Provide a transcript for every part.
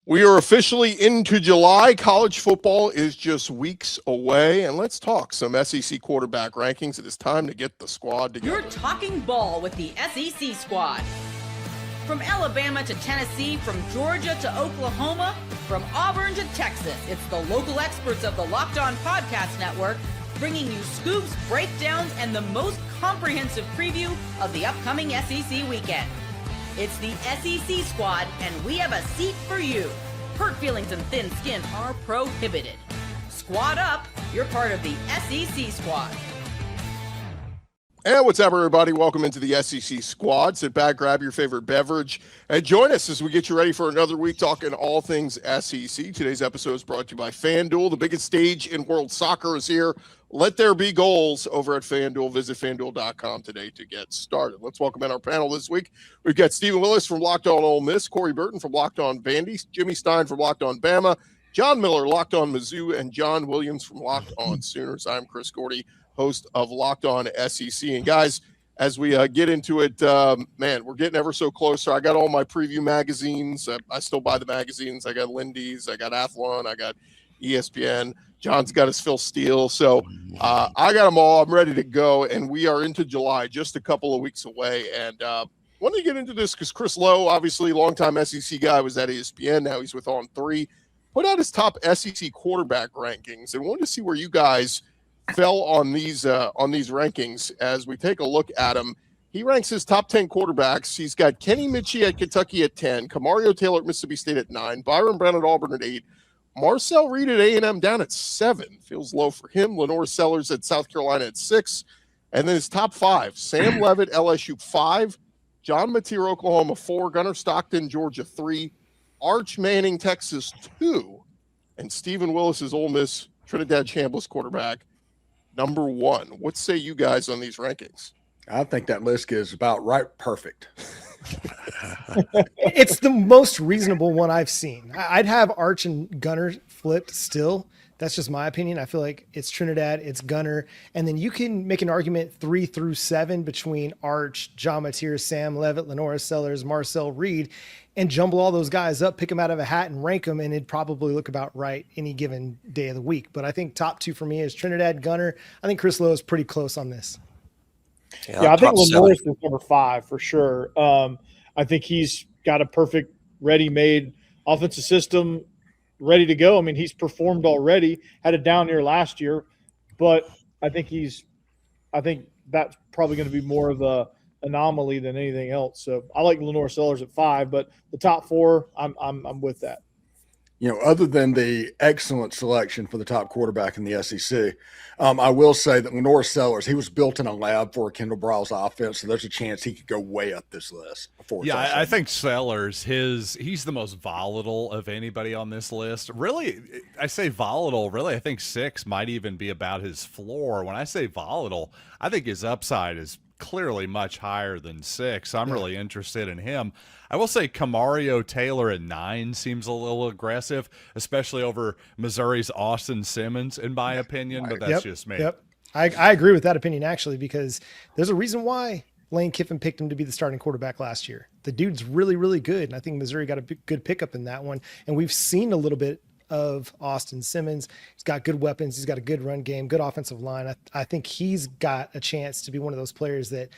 We are officially into July. College football is just weeks away, and let's talk some SEC quarterback rankings. It is time to get the squad together. You're talking ball with the SEC squad. From Alabama to Tennessee, from Georgia to Oklahoma, from Auburn to Texas, it's the local experts of the Locked On Podcast Network bringing you scoops, breakdowns, and the most comprehensive preview of the upcoming SEC weekend. It's the SEC squad, and we have a seat for you. Hurt feelings and thin skin are prohibited. Squad up, you're part of the SEC squad. And what's up, everybody? Welcome into the SEC squad. Sit back, grab your favorite beverage, and join us as we get you ready for another week talking all things SEC. Today's episode is brought to you by FanDuel. The biggest stage in world soccer is here. Let there be goals over at FanDuel. Visit FanDuel.com today to get started. Let's welcome in our panel this week. We've got Stephen Willis from Locked On Ole Miss, Corey Burton from Locked On Vandy, Jimmy Stein from Locked On Bama, John Miller, Locked On Mizzou, and John Williams from Locked On Sooners. I'm Chris Gordy, host of Locked On SEC. And guys, as we get into it, man, we're getting ever so closer. I got all my preview magazines. I still buy the magazines. I got Lindy's, I got Athlon, I got ESPN. John's got his Phil Steele. So I got them all. I'm ready to go. And we are into July, just a couple of weeks away. And wanted to get into this because Chris Lowe, obviously longtime SEC guy, was at ESPN. Now he's with On3. Put out his top SEC quarterback rankings. And wanted to see where you guys fell on these rankings as we take a look at them. He ranks his top 10 quarterbacks. He's got Kenny Mitchie at Kentucky at 10, Kamario Taylor at Mississippi State at 9, Byron Brown at Auburn at 8, Marcel Reed at A&M down at 7. Feels low for him. Lenore Sellers at South Carolina at 6. And then his top 5, Sam Levitt, LSU 5, John Mateer, Oklahoma 4, Gunnar Stockton, Georgia 3, Arch Manning, Texas 2, and Stephen Willis is Ole Miss, Trinidad Chambliss quarterback, number 1. What say you guys on these rankings? I think that list is about right perfect. It's the most reasonable one I've seen. I'd have Arch and Gunner flipped still. That's just my opinion. I feel like it's Trinidad, it's Gunner, and then you can make an argument 3 through 7 between Arch, John Mateer, Sam Levitt, Lenora Sellers, Marcel Reed, and jumble all those guys up, pick them out of a hat and rank them, and it'd probably look about right any given day of the week. But I think top 2 for me is Trinidad, Gunner. I think Chris Lowe is pretty close on this. Yeah, I think Lenore's is number 5 for sure. I think he's got a perfect ready-made offensive system ready to go. I mean, he's performed already, had a down year last year, but I think that's probably going to be more of a anomaly than anything else. So I like Lenore Sellers at 5, but the top 4, I'm with that. You know, other than the excellent selection for the top quarterback in the SEC, I will say that Lenore Sellers, he was built in a lab for Kendall Briles' offense, so there's a chance he could go way up this list. Yeah, I think Sellers, he's the most volatile of anybody on this list. Really, I say volatile. Really, I think 6 might even be about his floor. When I say volatile, I think his upside is clearly much higher than 6. I'm really interested in him. I will say Kamario Taylor at 9 seems a little aggressive, especially over Missouri's Austin Simmons, in my opinion, but that's just me. Yep. I agree with that opinion, actually, because there's a reason why Lane Kiffin picked him to be the starting quarterback last year. The dude's really, really good, and I think Missouri got a good pickup in that one. And we've seen a little bit of Austin Simmons. He's got good weapons. He's got a good run game, good offensive line. I think he's got a chance to be one of those players that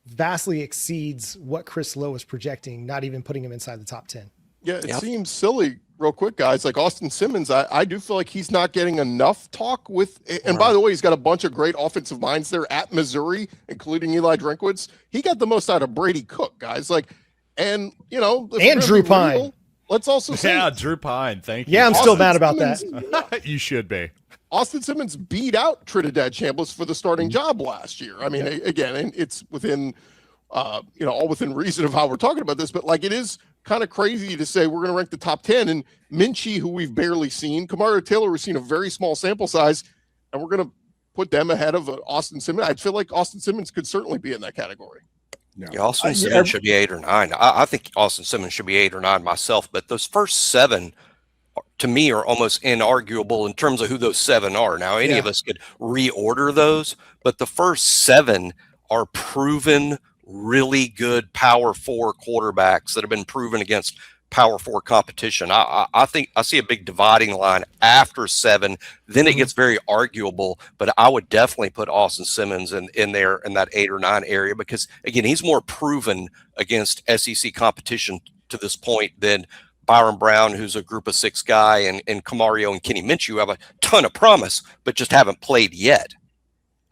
vastly exceeds what Chris Lowe is projecting, not even putting him inside the top 10. Yeah, it seems silly, real quick, guys. Like Austin Simmons, I do feel like he's not getting enough talk with. And by the way, he's got a bunch of great offensive minds there at Missouri, including Eli Drinkwitz. He got the most out of Brady Cook, guys. Like, and you know, and Drew Pine. Let's also say, Drew Pine. Thank you. Yeah, I'm Austin still mad about Simmons, that. You should be. Austin Simmons beat out Trinidad Chambliss for the starting job last year. I mean, again, and it's within, all within reason of how we're talking about this, but like it is kind of crazy to say we're going to rank the top 10 and Minchie, who we've barely seen, Kamario Taylor, we've seen a very small sample size, and we're going to put them ahead of Austin Simmons. I feel like Austin Simmons could certainly be in that category. No. Yeah, Austin Simmons should be 8 or 9. I think Austin Simmons should be 8 or 9 myself, but those first 7 to me are almost inarguable in terms of who those 7 are. Now, any of us could reorder those, but the first 7 are proven really good power 4 quarterbacks that have been proven against Power 4 competition. I think I see a big dividing line after 7. Then it gets very arguable, but I would definitely put Austin Simmons in there in that 8 or 9 area, because again, he's more proven against SEC competition to this point than Byron Brown, who's a group of 6 guy, and Kamario and Kenny Minshew have a ton of promise, but just haven't played yet.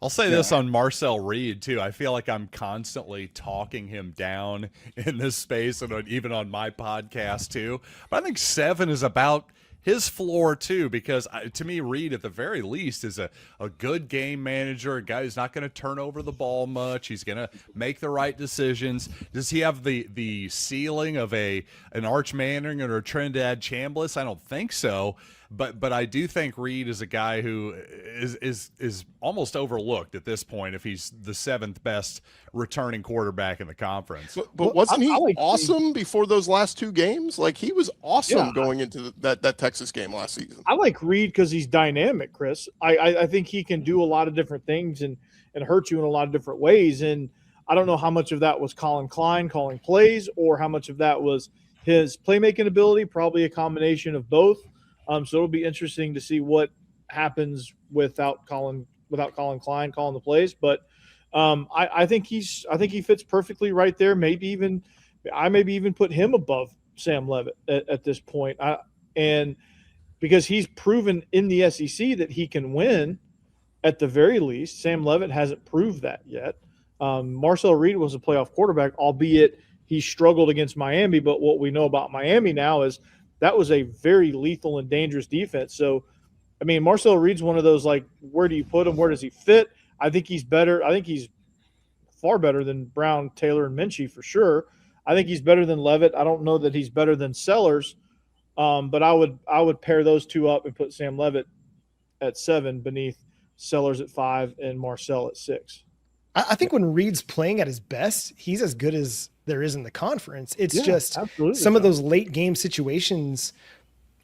I'll say this on Marcel Reed, too. I feel like I'm constantly talking him down in this space, and even on my podcast, too. But I think 7 is about his floor, too, because to me, Reed, at the very least, is a good game manager, a guy who's not going to turn over the ball much. He's going to make the right decisions. Does he have the ceiling of an Arch Manning or a Trinidad Chambliss? I don't think so. But I do think Reed is a guy who is almost overlooked at this point if he's the 7th best returning quarterback in the conference. But wasn't he awesome before those last 2 games? Like, he was awesome going into that Texas game last season. I like Reed because he's dynamic, Chris. I think he can do a lot of different things and hurt you in a lot of different ways. And I don't know how much of that was Colin Klein calling plays or how much of that was his playmaking ability, probably a combination of both. So it'll be interesting to see what happens without Colin Klein calling the plays. But I think he fits perfectly right there. Maybe even put him above Sam Leavitt at this point. And because he's proven in the SEC that he can win at the very least. Sam Leavitt hasn't proved that yet. Marcel Reed was a playoff quarterback, albeit he struggled against Miami. But what we know about Miami now is that was a very lethal and dangerous defense. So, I mean, Marcel Reed's one of those, like, where do you put him? Where does he fit? I think he's better. I think he's far better than Brown, Taylor, and Minchie for sure. I think he's better than Leavitt. I don't know that he's better than Sellers, but I would pair those 2 up and put Sam Leavitt at 7 beneath Sellers at 5 and Marcel at 6. I think when Reed's playing at his best, he's as good as there is in the conference. It's just some of those late game situations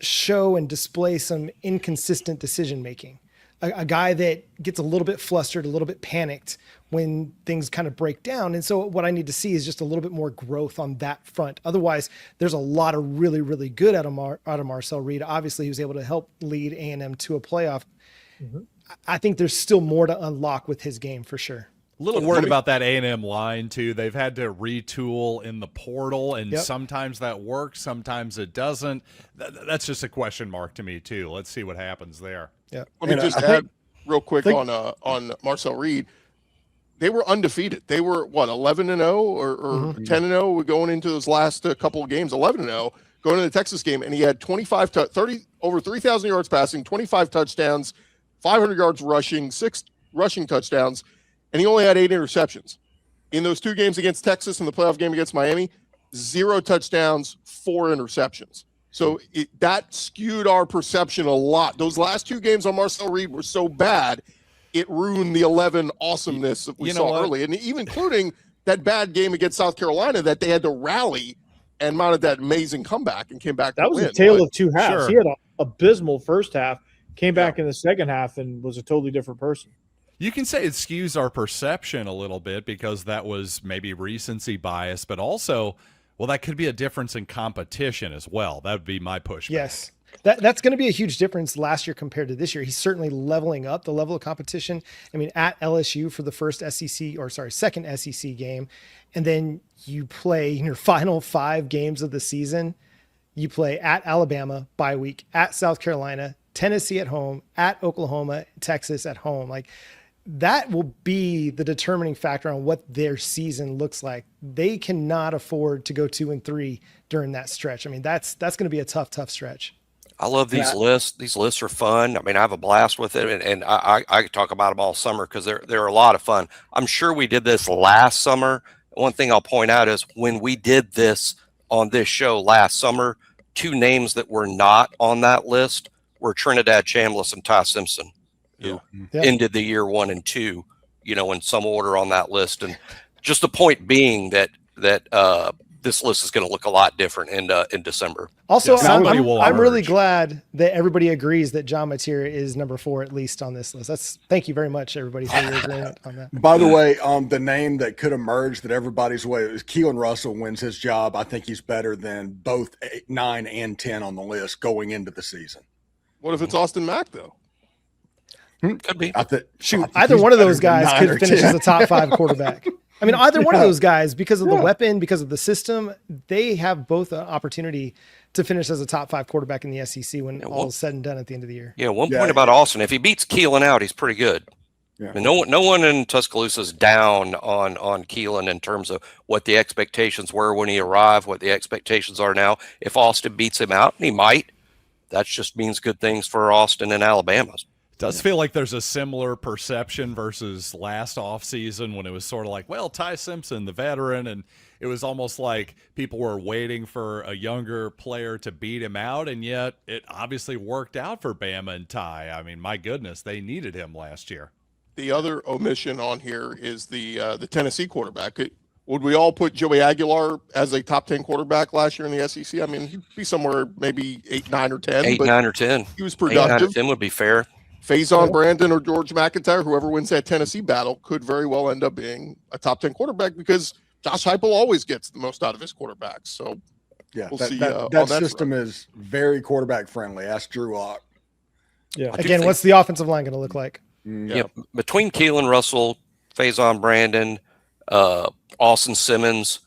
show and display some inconsistent decision making. A guy that gets a little bit flustered, a little bit panicked when things kind of break down. And so what I need to see is just a little bit more growth on that front. Otherwise, there's a lot of really, really good out of Marcel Reed. Obviously, he was able to help lead A&M to a playoff. Mm-hmm. I think there's still more to unlock with his game for sure. A little worried about that A&M line, too. They've had to retool in the portal, and sometimes that works, sometimes it doesn't. That's just a question mark to me, too. Let's see what happens there. Yeah. Let me just add real quick on Marcel Reed. They were undefeated. They were, 11-0 or 10-0 going into those last couple of games, 11-0 going into the Texas game, and he had over 3,000 yards passing, 25 touchdowns, 500 yards rushing, 6 rushing touchdowns, and he only had 8 interceptions. In those 2 games against Texas and the playoff game against Miami, 0 touchdowns, 4 interceptions. So that skewed our perception a lot. Those last 2 games on Marcel Reed were so bad, it ruined the 11 awesomeness that we saw early. And even including that bad game against South Carolina that they had to rally and mounted that amazing comeback and came back to win. That was a tale of 2 halves. Sure. He had an abysmal first half, came back in the second half and was a totally different person. You can say it skews our perception a little bit because that was maybe recency bias, but also, well, that could be a difference in competition as well. That would be my pushback. Yes. That's going to be a huge difference last year compared to this year. He's certainly leveling up the level of competition. I mean, at LSU for the second SEC game, and then you play in your final 5 games of the season. You play at Alabama bye week, at South Carolina, Tennessee at home, at Oklahoma, Texas at home. Like, that will be the determining factor on what their season looks like. They cannot afford to go 2-3 during that stretch. I mean, that's going to be a tough stretch. I love these lists. These lists are fun. I mean, I have a blast with it, and I could talk about them all summer because they're a lot of fun. I'm sure we did this last summer. One thing I'll point out is when we did this on this show last summer, 2 names that were not on that list were Trinidad Chambliss and Ty Simpson, who ended the year 1 and 2, in some order on that list. And just the point being that this list is going to look a lot different in December. Also, Yeah, I'm really glad that everybody agrees that John Mateer is number 4 at least on this list. Thank you very much, everybody, for your agreement on that. By the way, the name that could emerge that everybody's way is Keelon Russell wins his job. I think he's better than both 8, 9, and 10 on the list going into the season. What if it's Austin Mack though? Could be. Either one of those guys could finish as a top 5 quarterback. I mean, either one of those guys, because of the weapon, because of the system, they have both an opportunity to finish as a top 5 quarterback in the SEC when all is said and done at the end of the year. Yeah, one point about Austin, if he beats Keelon out, he's pretty good. Yeah. And no one in Tuscaloosa is down on Keelon in terms of what the expectations were when he arrived, what the expectations are now. If Austin beats him out, and he might, that just means good things for Austin and Alabama. Does feel like there's a similar perception versus last offseason when it was sort of like, well, Ty Simpson, the veteran, and it was almost like people were waiting for a younger player to beat him out, and yet it obviously worked out for Bama and Ty. I mean, my goodness, they needed him last year. The other omission on here is the Tennessee quarterback. Would we all put Joey Aguilar as a top 10 quarterback last year in the SEC? I mean, he'd be somewhere maybe 8, 9, or 10. 8, 9, or 10. He was productive. 8, 9, or 10 would be fair. Faison Brandon or George McIntyre, whoever wins that Tennessee battle, could very well end up being a top 10 quarterback because Josh Heupel always gets the most out of his quarterbacks. So we'll see. That system is very quarterback friendly. Ask Drew Lock. Yeah. Again, what's the offensive line going to look like? Yeah. Between Keelon Russell, Faison Brandon, Austin Simmons,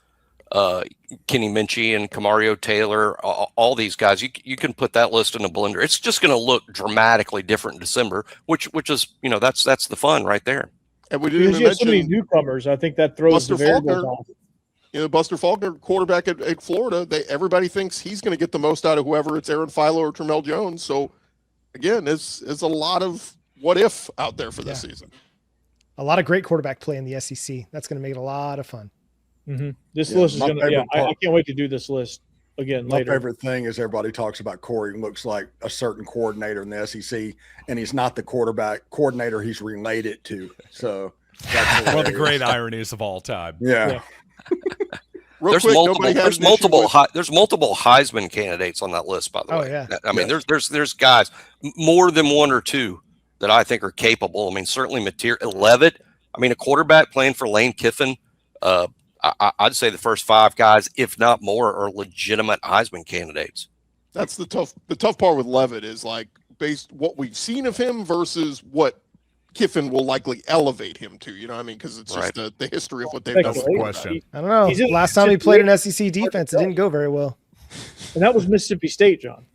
Kenny Minchie and Kamario Taylor, all these guys, you can put that list in a blender. It's just going to look dramatically different in December, which is, that's the fun right there. And we didn't even mention so many newcomers. I think that throws the variables off. Buster Faulkner, quarterback at Florida, everybody thinks he's going to get the most out of whoever it's Aaron Philo or Tramel Jones. So again, it's a lot of what if out there for this season. A lot of great quarterback play in the SEC. That's going to make it a lot of fun. Mm-hmm. This list is going to, I can't wait to do this list again later. My favorite thing is everybody talks about Corey looks like a certain coordinator in the SEC, and he's not the coordinator he's related to. So that's one of the great ironies of all time. Yeah. There's multiple Heisman candidates on that list, by the way. Yeah. I mean, there's guys, more than one or two, that I think are capable. I mean, certainly Leavitt. I mean, a quarterback playing for Lane Kiffin. I'd say the first 5 guys, if not more, are legitimate Heisman candidates. That's the tough part with Leavitt is like based what we've seen of him versus what Kiffin will likely elevate him to. You know what I mean? Because it's just the history of what they've done. Question. I don't know. Last time he played an SEC defense, it didn't go very well. And that was Mississippi State, John.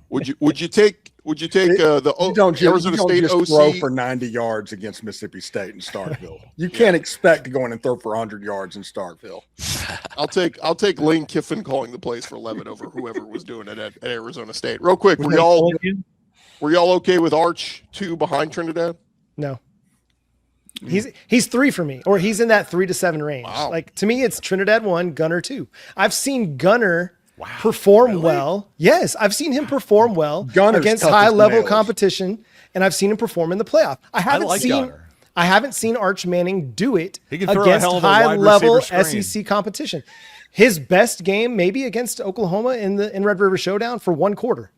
Would you take the Arizona State OC throw for 90 yards against Mississippi State in Starkville? You can't expect to go in and throw for 100 yards in Starkville. I'll take Lane Kiffin calling the plays for Leavitt over whoever was doing it at Arizona State. Real quick, were y'all okay with Arch 2 behind Trinidad? No. He's 3 for me, or he's in that 3 to 7 range. Wow. Like to me, it's Trinidad 1, Gunner 2. I've seen Gunner perform well. Yes, I've seen him perform well against high-level competition, and I've seen him perform in the playoff. I haven't seen Arch Manning do it against high-level SEC competition. His best game maybe against Oklahoma in Red River Showdown for 1 quarter.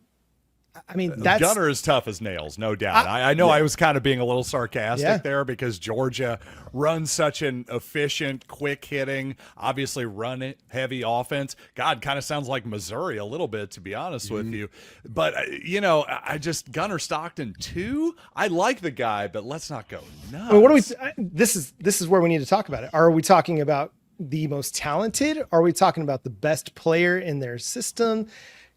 I mean, Gunner is tough as nails, no doubt. I know I was kind of being a little sarcastic there because Georgia runs such an efficient, quick-hitting, obviously run-heavy offense. God, kind of sounds like Missouri a little bit, to be honest with you. But, Gunner Stockton, 2, I like the guy, but let's not go nuts. I mean, this is where we need to talk about it. Are we talking about the most talented? Are we talking about the best player in their system?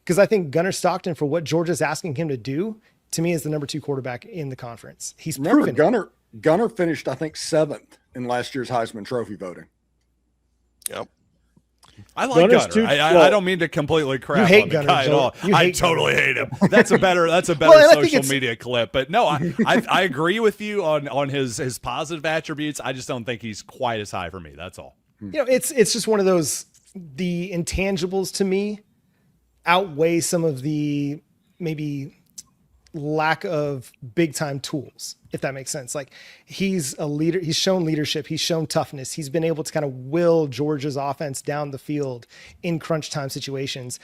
Because I think Gunner Stockton, for what Georgia's asking him to do, to me is the number 2 quarterback in the conference. He's proven Gunner finished, I think, 7th in last year's Heisman Trophy voting. Yep. I like Gunner. I don't mean to completely crap on the guy at all. I totally hate him. That's a better social media clip. But no, I agree with you on his positive attributes. I just don't think he's quite as high for me. That's all. It's just one of those, the intangibles to me outweigh some of the maybe lack of big time tools, if that makes sense. Like, he's a leader. He's shown leadership. He's shown toughness. He's been able to kind of will Georgia's offense down the field in crunch time situations.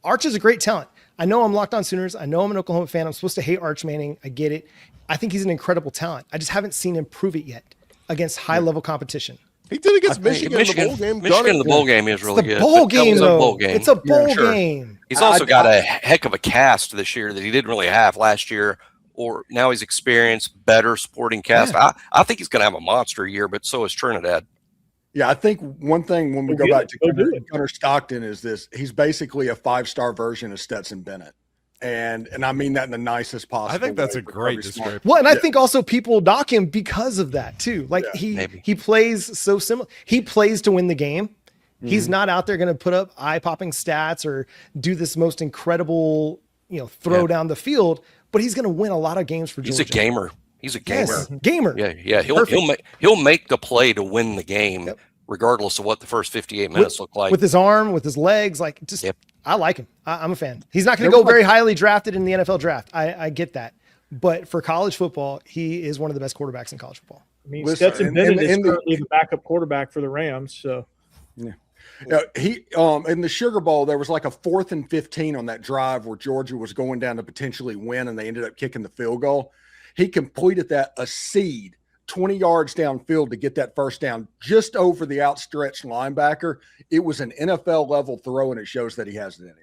Arch is a great talent. I know I'm Locked On Sooners. I know I'm an Oklahoma fan. I'm supposed to hate Arch Manning. I get it. I think he's an incredible talent. I just haven't seen him prove it yet against high level competition. He did against Michigan in the bowl game. Michigan in the bowl game is really good. Bowl game, though. It's a bowl game. He's also got a heck of a cast this year that he didn't really have last year, or now he's experienced, better supporting cast. Yeah. I think he's going to have a monster year, but so is Trinidad. Yeah, I think one thing when we go back to Gunnar Stockton is this: he's basically a 5-star version of Stetson Bennett. And I mean that in the nicest possible way. I think that's a great description. Well, and I think also people knock him because of that too. Like he plays so similar. He plays to win the game. Mm-hmm. He's not out there going to put up eye-popping stats or do this most incredible, throw down the field, but he's going to win a lot of games for Georgia. He's a gamer. He's a gamer. Yes, gamer. Yeah. He'll make the play to win the game. Yep. Regardless of what the first 58 minutes look like. With his arm, with his legs, I like him. I'm a fan. He's not going to go very highly drafted in the NFL draft. I get that. But for college football, he is one of the best quarterbacks in college football. I mean, Stetson Bennett is currently the backup quarterback for the Rams. So, he in the Sugar Bowl, there was like a 4th and 15 on that drive where Georgia was going down to potentially win, and they ended up kicking the field goal. He completed that a seed 20 yards downfield to get that first down just over the outstretched linebacker. It was an NFL level throw, and it shows that he has it in him.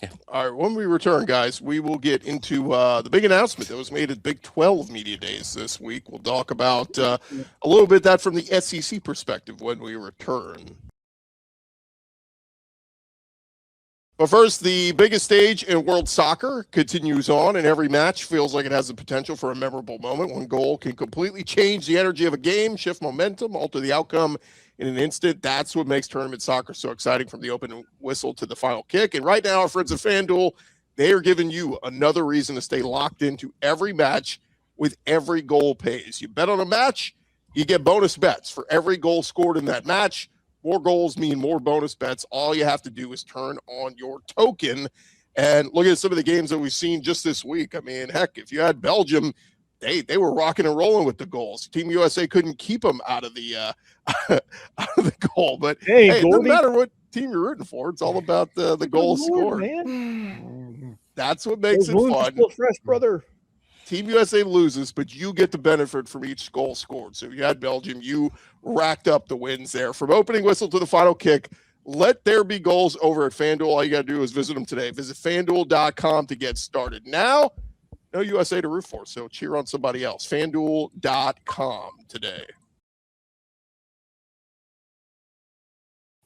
Yeah. All right, when we return, guys, we will get into the big announcement that was made at Big 12 Media Days this week. We'll talk about a little bit that from the SEC perspective when we return. But first, the biggest stage in world soccer continues on, and every match feels like it has the potential for a memorable moment. One goal can completely change the energy of a game, shift momentum, alter the outcome in an instant. That's what makes tournament soccer so exciting, from the open whistle to the final kick. And right now, our friends at FanDuel, they are giving you another reason to stay locked into every match with every goal pays. You bet on a match, you get bonus bets for every goal scored in that match. More goals mean more bonus bets. All you have to do is turn on your token and look at some of the games that we've seen just this week. I mean, heck, if you had Belgium, they were rocking and rolling with the goals. Team USA couldn't keep them out of the goal. But hey, it doesn't matter what team you're rooting for. It's all about the goal scored. That's what makes it fun. Still fresh, brother. Team USA loses, but you get the benefit from each goal scored. So if you had Belgium, you racked up the wins there. From opening whistle to the final kick, let there be goals over at FanDuel. All you got to do is visit them today. Visit FanDuel.com to get started. Now, no USA to root for, so cheer on somebody else. FanDuel.com today.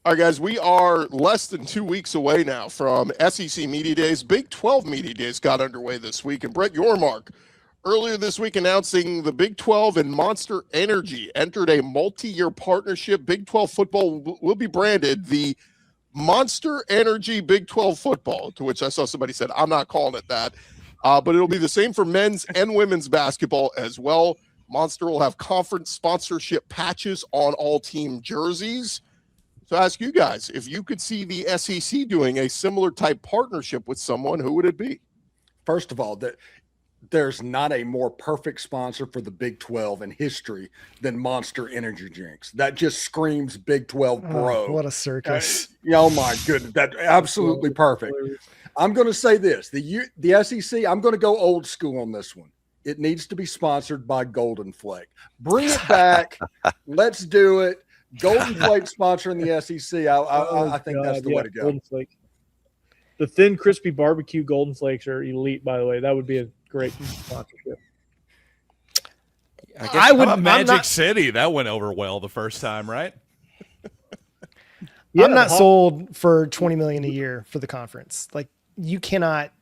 All right, guys, we are less than 2 weeks away now from SEC Media Days. Big 12 Media Days got underway this week, and Brett Yormark earlier this week announcing the Big 12 and Monster Energy entered a multi-year partnership. Big 12 football will be branded the Monster Energy Big 12 football, to which I saw somebody said, I'm not calling it that, but it'll be the same for men's and women's basketball as well. Monster will have conference sponsorship patches on all team jerseys. So I ask you guys, if you could see the SEC doing a similar type partnership with someone, who would it be? First of all, there's not a more perfect sponsor for the Big 12 in history than Monster Energy drinks. That just screams Big 12 bro. What a circus. Oh my goodness. That's absolutely perfect. I'm going to say this, the SEC, I'm going to go old school on this one. It needs to be sponsored by Golden Flake. Bring it back. Let's do it. Golden Flake sponsoring the SEC. I think that's the way to go. Golden Flake. The thin, crispy barbecue Golden Flakes are elite, by the way. That would be a great sponsorship. I would Magic City. That went over well the first time, right? I'm not sold for $20 million a year for the conference. Like, you cannot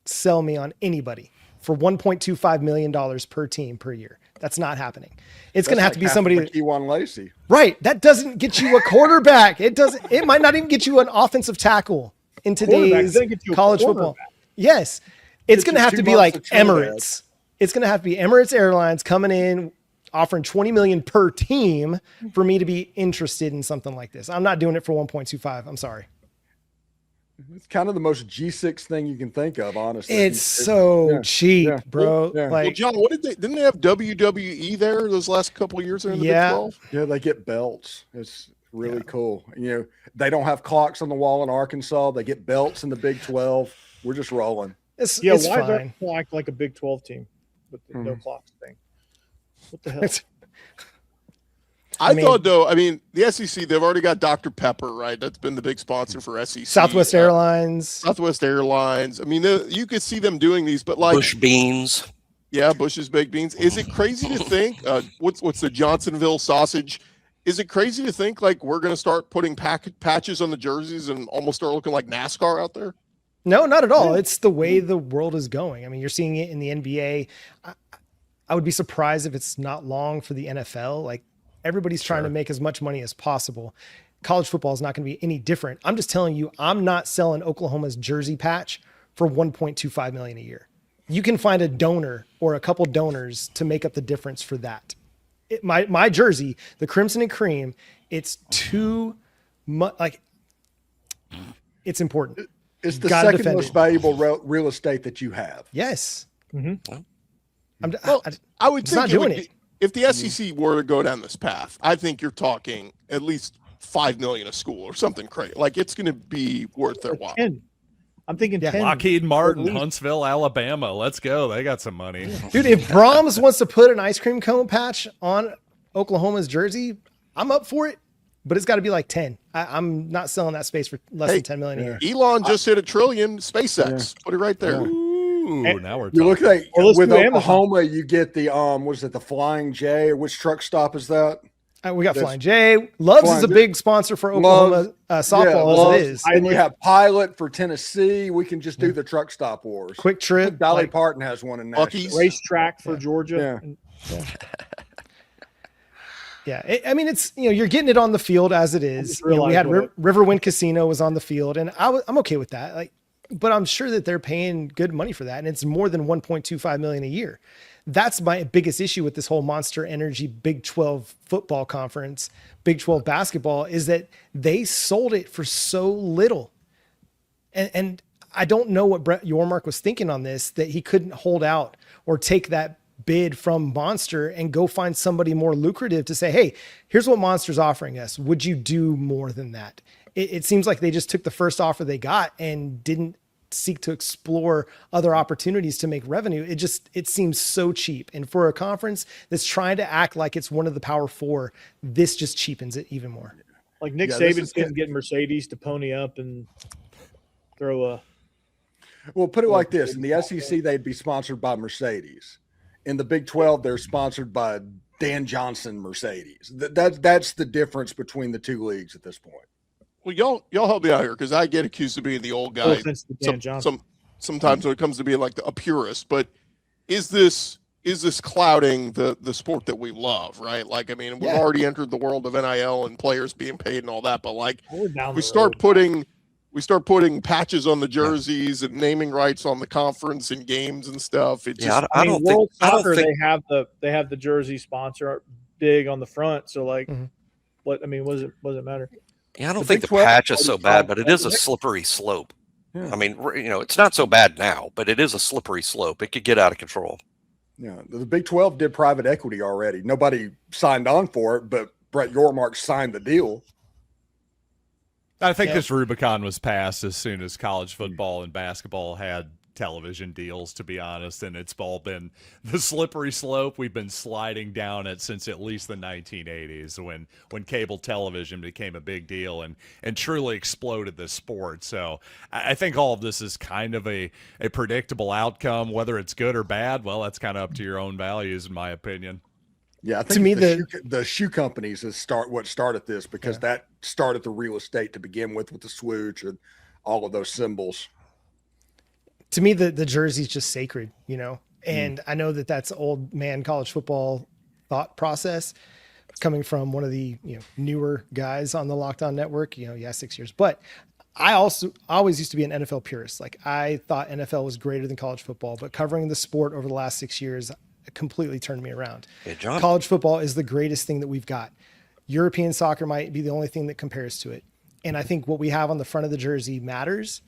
sell me on anybody for $1.25 million per team per year. That's not happening. It's going to have to be somebody. Keelon Lacey. Right. That doesn't get you a quarterback. It might not even get you an offensive tackle in today's college football. Yes. It's going to have to be like Emirates. It's going to have to be Emirates Airlines coming in, offering $20 million per team for me to be interested in something like this. I'm not doing it for 1.25. I'm sorry. It's kind of the most G6 thing you can think of, honestly. It's so cheap, bro. Yeah. Well, John, didn't they have WWE there those last couple of years in the Big 12? Yeah, they get belts. It's really cool. They don't have clocks on the wall in Arkansas. They get belts in the Big 12. We're just rolling. It's why fine. is that like a Big 12 team with the no clocks thing? What the hell? I thought, though, the SEC, they've already got Dr. Pepper, right? That's been the big sponsor for SEC. Southwest Airlines. You could see them doing these, but like Bush beans. Yeah, Bush's baked beans. Is it crazy to think what's the Johnsonville sausage? Is it crazy to think like we're going to start putting patches on the jerseys and almost start looking like NASCAR out there? No, not at all. It's the way the world is going. You're seeing it in the NBA. I would be surprised if it's not long for the NFL. Like, everybody's trying to make as much money as possible. College football is not going to be any different. I'm just telling you, I'm not selling Oklahoma's jersey patch for $1.25 million a year. You can find a donor or a couple donors to make up the difference for that. My jersey, the Crimson and Cream, it's too much. Like, it's important. It's the second most valuable real estate that you have. Yes. Mm-hmm. I would think not doing it. If the SEC were to go down this path, I think you're talking at least $5 million a school or something crazy. Like, it's going to be worth their while. 10. I'm thinking 10. Lockheed Martin, Huntsville, Alabama. Let's go. They got some money. Dude, if Brahms wants to put an ice cream cone patch on Oklahoma's jersey, I'm up for it. But it's got to be like 10. I'm not selling that space for less than $10 million a year. Elon just hit $1 trillion. SpaceX. Put it right there. Ooh, now we're talking. You look like with Oklahoma, you get the was it the Flying J, or which truck stop is that? We got Flying J. Loves is a big sponsor for Oklahoma softball as it is. And we have Pilot for Tennessee. We can just do the truck stop wars. Quick Trip. Dolly Parton has one in Buc-ee's. Racetrack for Georgia. Yeah, it's you're getting it on the field as it is. We had Riverwind Casino was on the field, and I'm okay with that. Like, but I'm sure that they're paying good money for that, and it's more than $1.25 million a year. That's my biggest issue with this whole Monster Energy Big 12 football conference, Big 12 basketball, is that they sold it for so little, and I don't know what Brett Yormark was thinking on this, that he couldn't hold out or take that bid from Monster and go find somebody more lucrative to say, hey, here's what Monster's offering us. Would you do more than that? It seems like they just took the first offer they got and didn't seek to explore other opportunities to make revenue. It seems so cheap. And for a conference that's trying to act like it's one of the Power Four, this just cheapens it even more. Like Nick Saban couldn't get Mercedes to pony up and throw a. Well, put it like this: in the SEC, they'd be sponsored by Mercedes. In the Big 12, they're sponsored by Dan Johnson Mercedes. That's the difference between the two leagues at this point. Well, y'all help me out here, because I get accused of being the old guy sometimes when it comes to being like a purist. But is this clouding the sport that we love, right? Like, we've already entered the world of NIL and players being paid and all that, but like we start putting patches on the jerseys and naming rights on the conference and games and stuff. It just, I don't think they have the jersey sponsor big on the front. So like, what does it matter? Yeah, I don't think the patch is so bad, but it is a slippery slope. Yeah. It's not so bad now, but it is a slippery slope. It could get out of control. Yeah, the Big 12 did private equity already. Nobody signed on for it, but Brett Yormark signed the deal. I think this Rubicon was passed as soon as college football and basketball had television deals, to be honest, and it's all been the slippery slope we've been sliding down it since at least the 1980s when cable television became a big deal and truly exploded the sport. So I think all of this is kind of a predictable outcome. Whether it's good or bad, well, that's kind of up to your own values, in my opinion. Yeah, I think to me the shoe companies what started this, because that started the real estate to begin with the swoosh and all of those symbols. To me, the jersey is just sacred, and I know that that's old man college football thought process coming from one of the newer guys on the Locked On Network. 6 years, but I always used to be an NFL purist. Like, I thought NFL was greater than college football, but covering the sport over the last 6 years completely turned me around. Hey, John. College football is the greatest thing that we've got. European soccer might be the only thing that compares to it. And I think what we have on the front of the jersey matters,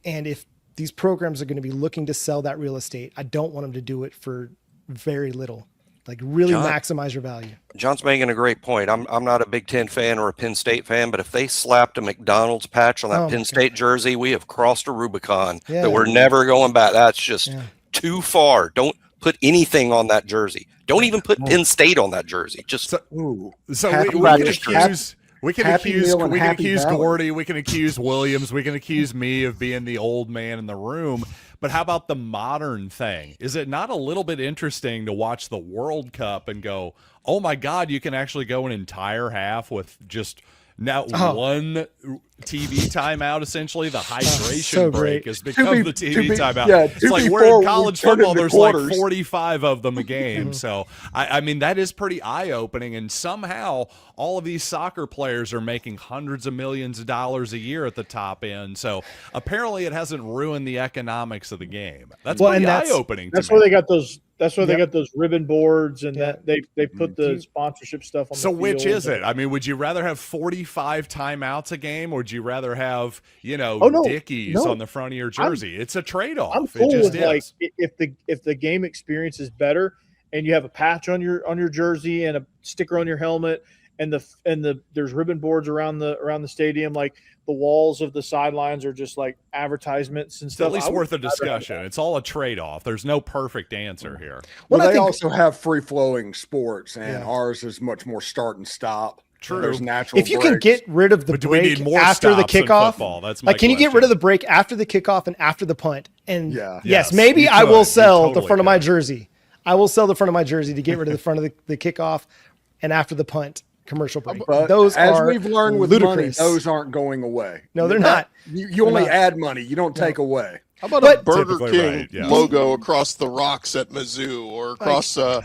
And if these programs are going to be looking to sell that real estate, I don't want them to do it for very little. Like really maximize your value. John's making a great point. I'm not a Big Ten fan or a Penn State fan, but if they slapped a McDonald's patch on that Penn State jersey, we have crossed a Rubicon that we're never going back. That's just too far. Don't put anything on that jersey. Don't even put Penn State on that jersey. Just we can accuse Gordy, we can accuse Williams, we can accuse me of being the old man in the room. But how about the modern thing? Is it not a little bit interesting to watch the World Cup and go, oh my God, you can actually go an entire half with just one TV timeout, essentially? The hydration break has become the TV timeout. Yeah, it's like we're in college football, there's like 45 of them a game. So, I mean, that is pretty eye-opening. And somehow all of these soccer players are making hundreds of millions of dollars a year at the top end. So apparently it hasn't ruined the economics of the game. That's pretty eye-opening. That's why they got those. That's why they got those ribbon boards and that they put the sponsorship stuff on. So the field. Which is it? I mean, would you rather have 45 timeouts a game, or would you rather have Dickies on the front of your jersey? It's a trade-off. I'm cool with like if the game experience is better and you have a patch on your jersey and a sticker on your helmet and there's ribbon boards around the stadium, like the walls of the sidelines are just like advertisements and stuff. At least worth a discussion. It's all a trade-off. There's no perfect answer here. Well, they also have free-flowing sports, and ours is much more start and stop. True. There's natural if you can get rid of the break after the kickoff, that's my can you get rid of the break after the kickoff and after the punt? And yes, maybe I will sell the front of my jersey. I will sell the front of my jersey to get rid of the front of the kickoff and after the punt. Commercial break. But those as are we've learned with ludicrous. money, those aren't going away. No, they're not. You only add money. You don't take away. How about a Burger King logo across the rocks at Mizzou or across the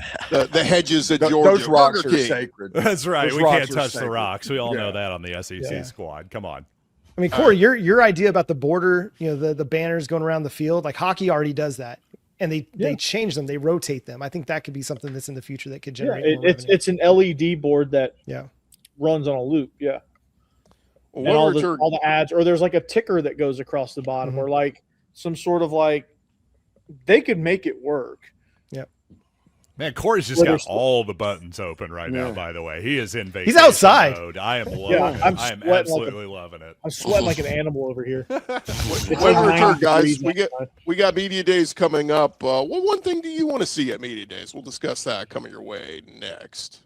hedges at Georgia? Those rocks are sacred. That's right. We can't touch the rocks. We all know that on the SEC squad. Come on. I mean, Corey, your idea about the border, the banners going around the field, like hockey already does that. And they change them, they rotate them. I think that could be something that's in the future that could generate. It's an LED board that runs on a loop. Yeah, and all the ads, or there's like a ticker that goes across the bottom, or like some sort of like they could make it work. Yep. Man, Corey's just got all the buttons open right now, by the way. He is in vacation He's outside mode. I am loving it. I am absolutely loving it. I'm sweating like an animal over here. Guys, we got media days coming up. What one thing do you want to see at media days? We'll discuss that coming your way next.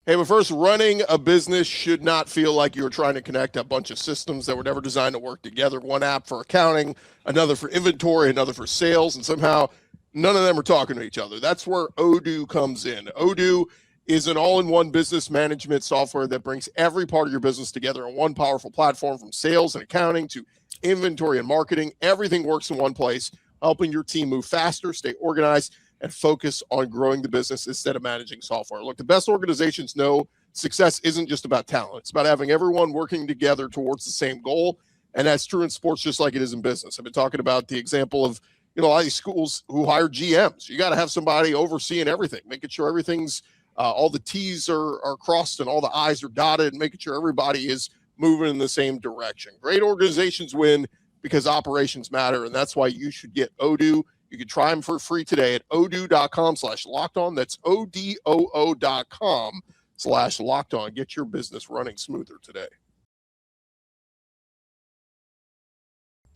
Hey, but first, running a business should not feel like you're trying to connect a bunch of systems that were never designed to work together. One app for accounting, another for inventory, another for sales, and somehow none of them are talking to each other. That's where Odoo comes in. Odoo is an all-in-one business management software that brings every part of your business together on one powerful platform, from sales and accounting to inventory and marketing. Everything works in one place, helping your team move faster, stay organized, and focus on growing the business instead of managing software. Look, the best organizations know success isn't just about talent. It's about having everyone working together towards the same goal. And that's true in sports just like it is in business. I've been talking about the example of, a lot of these schools who hire GMs. You got to have somebody overseeing everything, making sure everything's, all the T's are crossed and all the I's are dotted, and making sure everybody is moving in the same direction. Great organizations win because operations matter, and that's why you should get Odoo. You can try them for free today at odoo.com/lockedon. That's odoo.com/lockedon. Get your business running smoother today.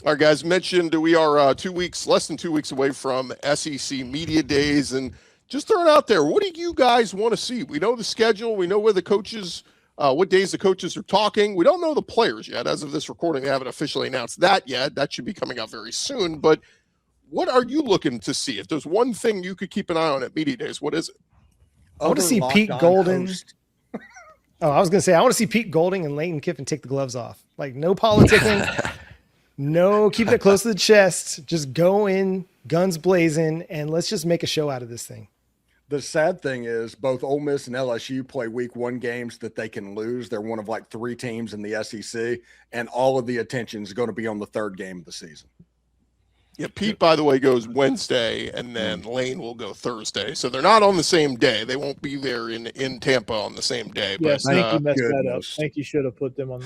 All right, guys, mentioned we are less than 2 weeks away from SEC Media Days, and just throw it out there. What do you guys want to see? We know the schedule. We know where the coaches, what days the coaches are talking. We don't know the players yet. As of this recording, they haven't officially announced that yet. That should be coming out very soon, but what are you looking to see? If there's one thing you could keep an eye on at Media Days, what is it? I want to see Pete Golding. I was going to say, I want to see Pete Golding and Lane Kiffin take the gloves off. Like, no politicking, no keeping it close to the chest. Just go in, guns blazing, and let's just make a show out of this thing. The sad thing is both Ole Miss and LSU play week 1 games that they can lose. They're one of like 3 teams in the SEC, and all of the attention is going to be on the 3rd game of the season. Yeah, Pete, by the way, goes Wednesday, and then Lane will go Thursday. So they're not on the same day. They won't be there in Tampa on the same day. Yes, I think you messed that up. I think you should have put them on.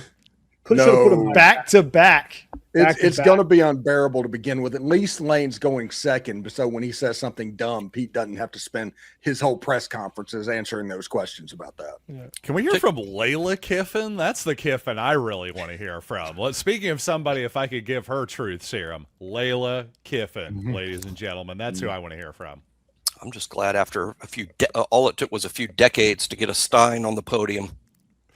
Should have put him back to back. It's going to be unbearable to begin with. At least Lane's going second, so when he says something dumb, Pete doesn't have to spend his whole press conferences answering those questions about that. Yeah. Can we hear from Layla Kiffin? That's the Kiffin I really want to hear from. Speaking of somebody, if I could give her truth serum, Layla Kiffin, ladies and gentlemen, that's who I want to hear from. I'm just glad after a few, all it took was a few decades to get a Stein on the podium.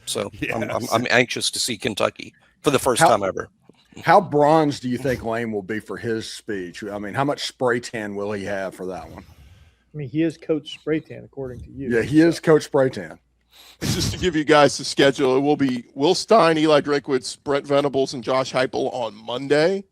So Yes. I'm anxious to see Kentucky for the first time ever. How bronze do you think Lane will be for his speech? I mean, how much spray tan will he have for that one? I mean, he is Coach Spray Tan, according to you. Yeah, he is Coach Spray Tan. Just to give you guys the schedule, it will be Will Stein, Eli Drinkwitz, Brent Venables, and Josh Heupel on Monday.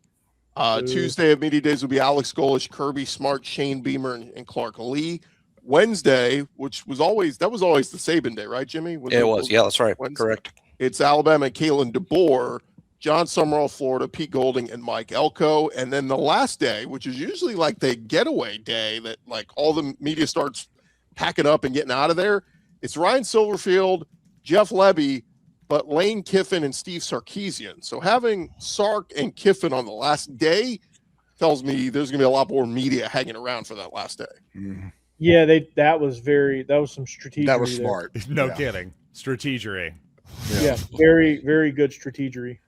Tuesday of media days will be Alex Golish, Kirby Smart, Shane Beamer, and Clark Lee. Wednesday, which was always the Saban day, right, Jimmy? It was. Yeah, that's right. Wednesday? Correct. It's Alabama and Kalen DeBoer, John Summerall, Florida, Pete Golding, and Mike Elko. And then the last day, which is usually like the getaway day that like all the media starts packing up and getting out of there, it's Ryan Silverfield, Jeff Lebby, but Lane Kiffin and Steve Sarkisian. So having Sark and Kiffin on the last day tells me there's going to be a lot more media hanging around for that last day. Mm-hmm. Yeah, that was some strategic. That was smart. No kidding. Strategery. Yeah, very, very good strategery.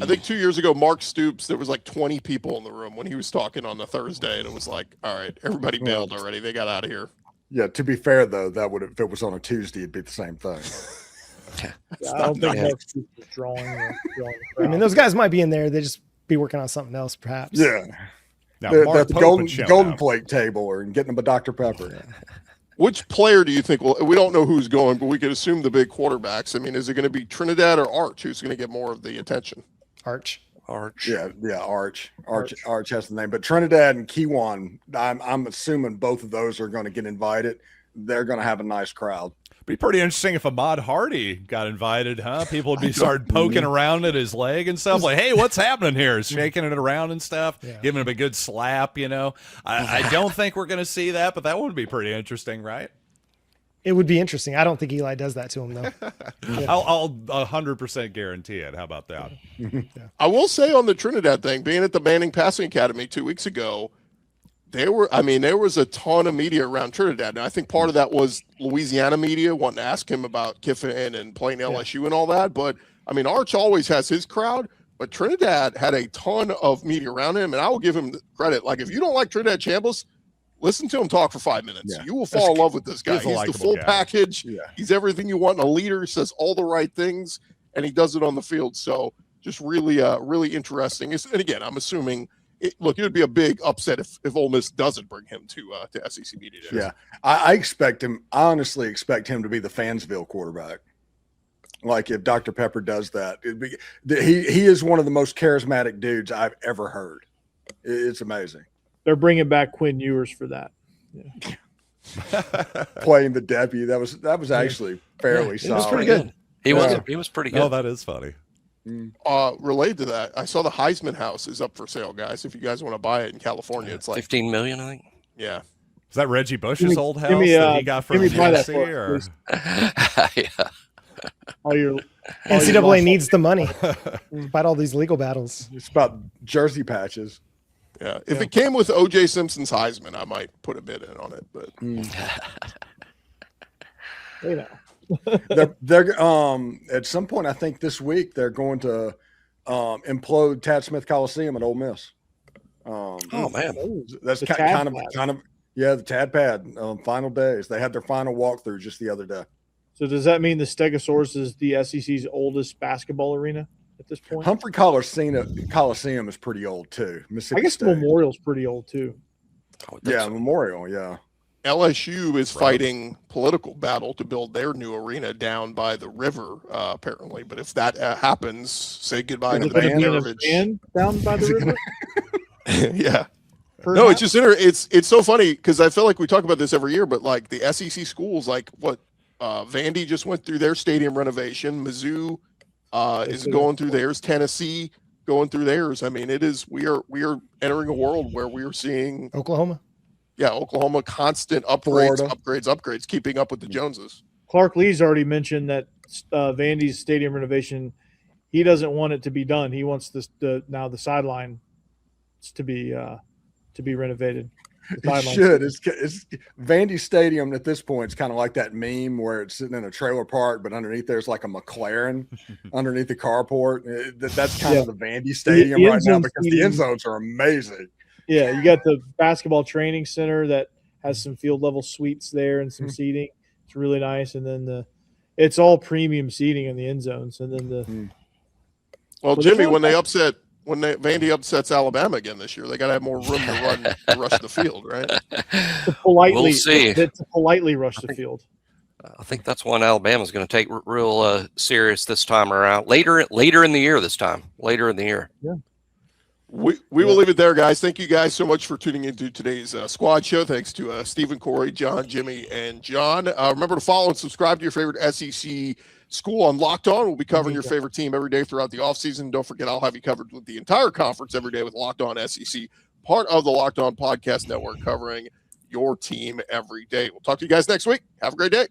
I think 2 years ago, Mark Stoops, there was like 20 people in the room when he was talking on the Thursday, and it was like, all right, everybody bailed already. They got out of here. Yeah, to be fair, though, if it was on a Tuesday, it'd be the same thing. Yeah, I don't think Mark Stoops was drawing I mean, those guys might be in there. They just be working on something else, perhaps. Yeah. Now, They're Mark at the Pope golden up. plate table or getting them a Dr. Pepper. Which player do you think we don't know who's going, but we could assume the big quarterbacks. I mean, is it going to be Trinidad or Arch who's going to get more of the attention? Arch. Yeah, Arch has the name. But Trinidad and Keelon, I'm assuming both of those are going to get invited. They're going to have a nice crowd. Be pretty interesting if Ahmad Hardy got invited, huh? People would be started poking around at his leg and stuff. Like, hey, what's happening here? Shaking it around and stuff, giving him a good slap, you know. I don't think we're going to see that, but that would be pretty interesting, right? It would be interesting. I don't think Eli does that to him, though. Yeah. I'll 100% guarantee it. How about that? I will say on the Trinidad thing, being at the Manning Passing Academy 2 weeks ago, there was a ton of media around Trinidad. And I think part of that was Louisiana media wanting to ask him about Kiffin and playing LSU and all that. But, I mean, Arch always has his crowd, but Trinidad had a ton of media around him. And I will give him credit. Like, if you don't like Trinidad Chambliss, listen to him talk for 5 minutes. Yeah. You will fall in love with this guy. He's the full package. Yeah. He's everything you want in a leader. He says all the right things, and he does it on the field. So just really, really interesting. And again, I'm assuming – it would be a big upset if Ole Miss doesn't bring him to SEC Media Days. Yeah, I honestly expect him to be the Fansville quarterback. Like if Dr. Pepper does that, he is one of the most charismatic dudes I've ever heard. It's amazing. They're bringing back Quinn Ewers for that. Yeah. Playing the deputy, that was actually fairly solid. It was pretty good. He was pretty good. Oh, that is funny. Related to that, I saw the Heisman House is up for sale, guys. If you guys want to buy it in California, it's like $15 million, I think. Yeah. Is that Reggie Bush's old house that he got from Tennessee? Or? Yeah. NCAA needs the money despite all these legal battles. It's about jersey patches. Yeah. If it came with O.J. Simpson's Heisman, I might put a bid in on it. But you know. they're at some point I think this week they're going to implode Tad Smith Coliseum at Ole Miss. Oh man, that's kind of the Tad Pad final days. They had their final walkthrough just the other day. So does that mean the Stegosaurus is the SEC's oldest basketball arena at this point? Humphrey Coliseum is pretty old too. I guess State. Memorial's pretty old too. Yeah, Memorial. Yeah. LSU is fighting political battle to build their new arena down by the river, apparently. But if that happens, say goodbye to the band down by the river. Yeah. No, it's just it's so funny because I feel like we talk about this every year, but like the SEC schools, like what Vandy just went through their stadium renovation, Mizzou is going through theirs, Tennessee going through theirs. I mean, we are entering a world where we are seeing Oklahoma. Yeah, Oklahoma, constant upgrades, keeping up with the Joneses. Clark Lee's already mentioned that Vandy's stadium renovation, he doesn't want it to be done. He wants now the sideline to be renovated. It should. It's Vandy Stadium at this point. It's kind of like that meme where it's sitting in a trailer park, but underneath there's like a McLaren underneath the carport. That's kind of the Vandy Stadium right now because the end zones are amazing. Yeah, you got the basketball training center that has some field level suites there and some seating. It's really nice, and then it's all premium seating in the end zones, and then Well, Jimmy, when Vandy upsets Alabama again this year, they got to have more room to rush the field, right? We'll see. To politely rush the field. I think that's one Alabama's going to take real serious this time around. Later in the year this time. Later in the year. Yeah. We will leave it there, guys. Thank you guys so much for tuning into today's squad show. Thanks to Stephen, Corey, John, Jimmy, and John. Remember to follow and subscribe to your favorite SEC school on Locked On. We'll be covering your favorite team every day throughout the offseason. Don't forget, I'll have you covered with the entire conference every day with Locked On SEC, part of the Locked On Podcast Network, covering your team every day. We'll talk to you guys next week. Have a great day.